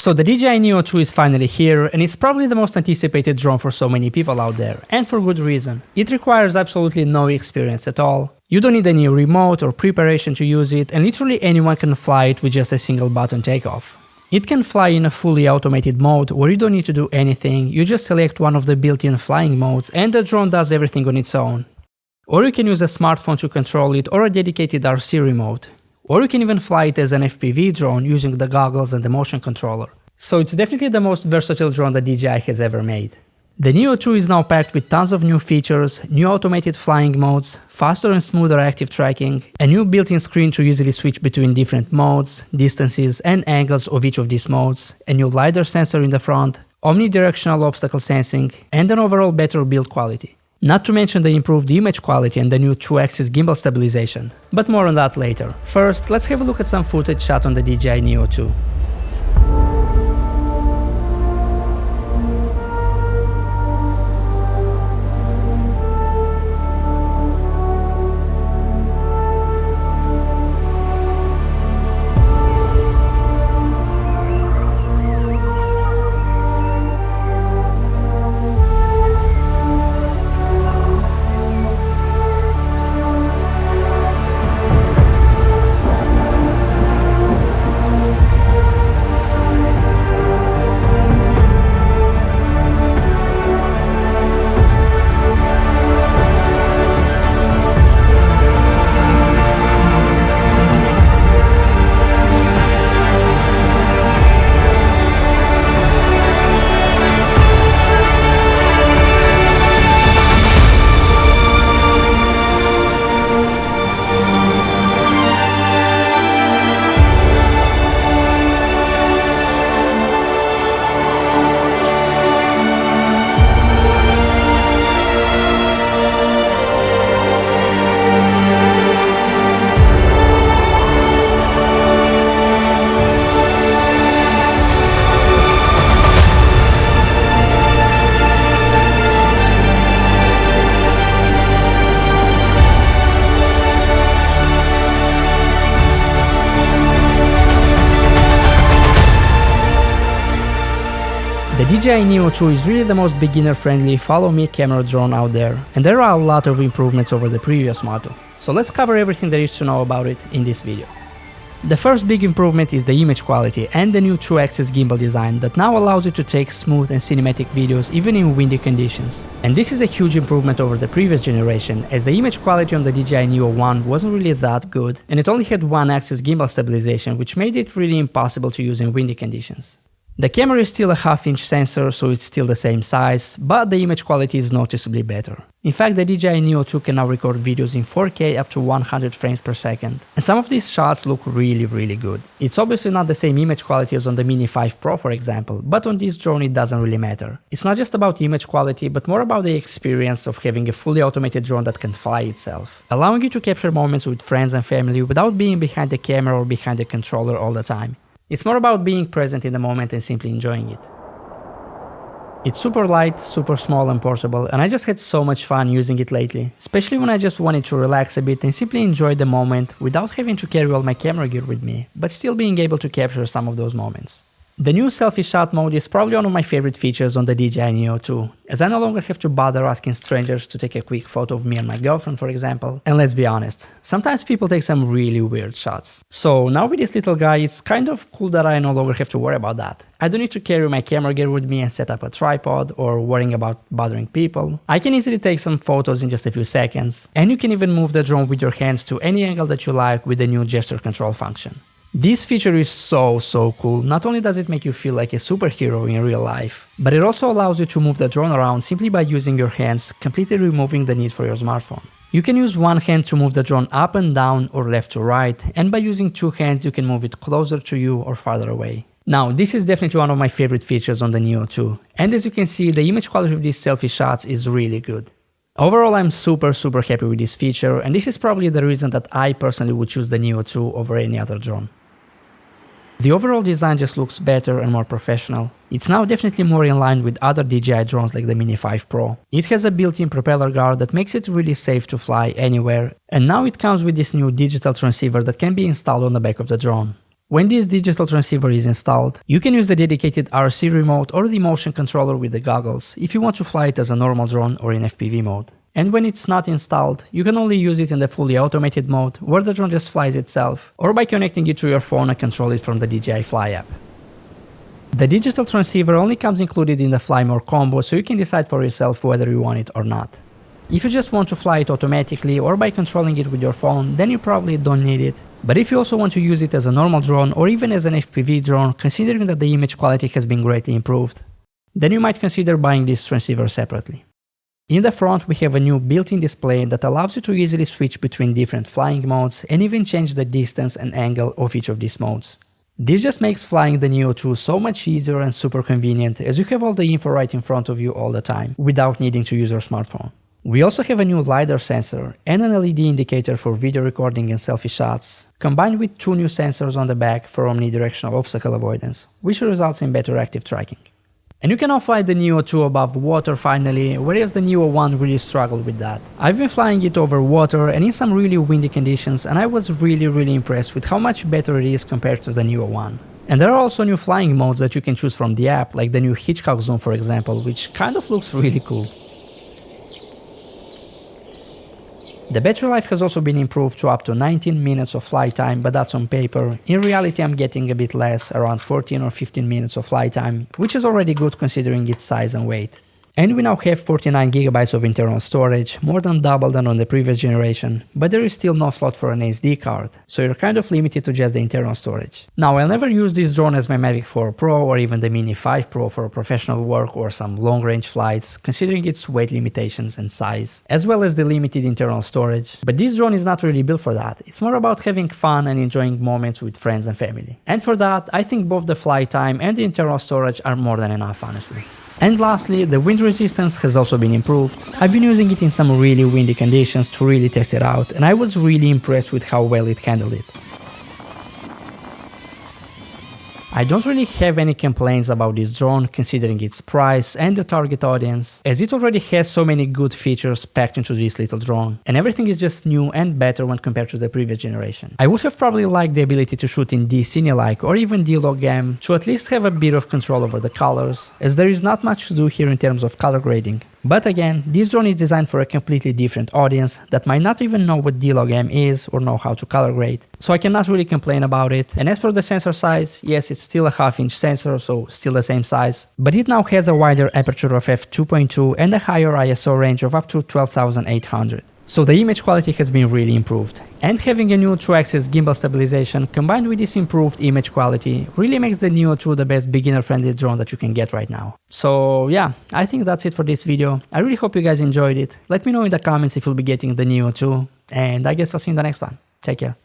So the DJI NEO 2 is finally here, and it's probably the most anticipated drone for so many people out there, and for good reason. It requires absolutely no experience at all. You don't need any remote or preparation to use it, and literally anyone can fly it with just a single button takeoff. It can fly in a fully automated mode where you don't need to do anything, you just select one of the built-in flying modes and the drone does everything on its own. Or you can use a smartphone to control it or a dedicated RC remote. Or you can even fly it as an FPV drone using the goggles and the motion controller. So it's definitely the most versatile drone that DJI has ever made. The NEO 2 is now packed with tons of new features, new automated flying modes, faster and smoother active tracking, a new built-in screen to easily switch between different modes, distances and angles of each of these modes, a new Lidar sensor in the front, omnidirectional obstacle sensing, and an overall better build quality. Not to mention the improved image quality and the new 2-axis gimbal stabilization, but more on that later. First, let's have a look at some footage shot on the DJI NEO 2. The DJI NEO 2 is really the most beginner-friendly follow-me camera drone out there, and there are a lot of improvements over the previous model. So let's cover everything there is to know about it in this video. The first big improvement is the image quality and the new 2-axis gimbal design that now allows you to take smooth and cinematic videos even in windy conditions. And this is a huge improvement over the previous generation, as the image quality on the DJI NEO 1 wasn't really that good, and it only had 1-axis gimbal stabilization, which made it really impossible to use in windy conditions. The camera is still a half-inch sensor, so it's still the same size, but the image quality is noticeably better. In fact, the DJI NEO 2 can now record videos in 4K up to 100 frames per second, and some of these shots look really good. It's obviously not the same image quality as on the Mini 5 Pro, for example, but on this drone it doesn't really matter. It's not just about image quality, but more about the experience of having a fully automated drone that can fly itself, allowing you to capture moments with friends and family without being behind the camera or behind the controller all the time. It's more about being present in the moment and simply enjoying it. It's super light, super small and portable, and I just had so much fun using it lately, especially when I just wanted to relax a bit and simply enjoy the moment without having to carry all my camera gear with me, but still being able to capture some of those moments. The new selfie shot mode is probably one of my favorite features on the DJI NEO 2, as I no longer have to bother asking strangers to take a quick photo of me and my girlfriend, for example. And let's be honest, sometimes people take some really weird shots. So now with this little guy, it's kind of cool that I no longer have to worry about that. I don't need to carry my camera gear with me and set up a tripod or worrying about bothering people. I can easily take some photos in just a few seconds, and you can even move the drone with your hands to any angle that you like with the new gesture control function. This feature is so cool. Not only does it make you feel like a superhero in real life, but it also allows you to move the drone around simply by using your hands, completely removing the need for your smartphone. You can use one hand to move the drone up and down or left to right, and by using two hands you can move it closer to you or farther away. Now, this is definitely one of my favorite features on the NEO 2, and as you can see, the image quality of these selfie shots is really good. Overall, I'm super happy with this feature, and this is probably the reason that I personally would choose the NEO 2 over any other drone. The overall design just looks better and more professional. It's now definitely more in line with other DJI drones like the Mini 5 Pro. It has a built-in propeller guard that makes it really safe to fly anywhere, and now it comes with this new digital transceiver that can be installed on the back of the drone. When this digital transceiver is installed, you can use the dedicated RC remote or the motion controller with the goggles if you want to fly it as a normal drone or in FPV mode. And when it's not installed, you can only use it in the fully automated mode, where the drone just flies itself, or by connecting it to your phone and control it from the DJI Fly app. The digital transceiver only comes included in the Fly More combo, so you can decide for yourself whether you want it or not. If you just want to fly it automatically or by controlling it with your phone, then you probably don't need it. But if you also want to use it as a normal drone or even as an FPV drone, considering that the image quality has been greatly improved, then you might consider buying this transceiver separately. In the front, we have a new built-in display that allows you to easily switch between different flying modes and even change the distance and angle of each of these modes. This just makes flying the Neo 2 so much easier and super convenient, as you have all the info right in front of you all the time, without needing to use your smartphone. We also have a new Lidar sensor and an LED indicator for video recording and selfie shots, combined with 2 new sensors on the back for omnidirectional obstacle avoidance, which results in better active tracking. And you can now fly the Neo 2 above water finally, whereas the Neo 1 really struggled with that. I've been flying it over water and in some really windy conditions, and I was really impressed with how much better it is compared to the Neo 1. And there are also new flying modes that you can choose from the app, like the new Hitchcock zoom for example, which kind of looks really cool. The battery life has also been improved to up to 19 minutes of flight time, but that's on paper. In reality I'm getting a bit less, around 14 or 15 minutes of flight time, which is already good considering its size and weight. And we now have 49GB of internal storage, more than double than on the previous generation, but there is still no slot for an SD card, so you're kind of limited to just the internal storage. Now, I'll never use this drone as my Mavic 4 Pro or even the Mini 5 Pro for professional work or some long-range flights, considering its weight limitations and size, as well as the limited internal storage. But this drone is not really built for that. It's more about having fun and enjoying moments with friends and family. And for that, I think both the flight time and the internal storage are more than enough, honestly. And lastly, the wind resistance has also been improved. I've been using it in some really windy conditions to really test it out, and I was really impressed with how well it handled it. I don't really have any complaints about this drone considering its price and the target audience, as it already has so many good features packed into this little drone, and everything is just new and better when compared to the previous generation. I would have probably liked the ability to shoot in D-Cine-like or even D-Log-M to at least have a bit of control over the colors, as there is not much to do here in terms of color grading. But again, this drone is designed for a completely different audience that might not even know what D-Log-M is or know how to color grade, so I cannot really complain about it. And as for the sensor size, yes, it's still a half-inch sensor, so still the same size, but it now has a wider aperture of f2.2 and a higher ISO range of up to 12,800. So the image quality has been really improved. And having a new 2-axis gimbal stabilization combined with this improved image quality really makes the Neo 2 the best beginner-friendly drone that you can get right now. So yeah, I think that's it for this video. I really hope you guys enjoyed it. Let me know in the comments if you'll be getting the Neo 2, and I guess I'll see you in the next one. Take care.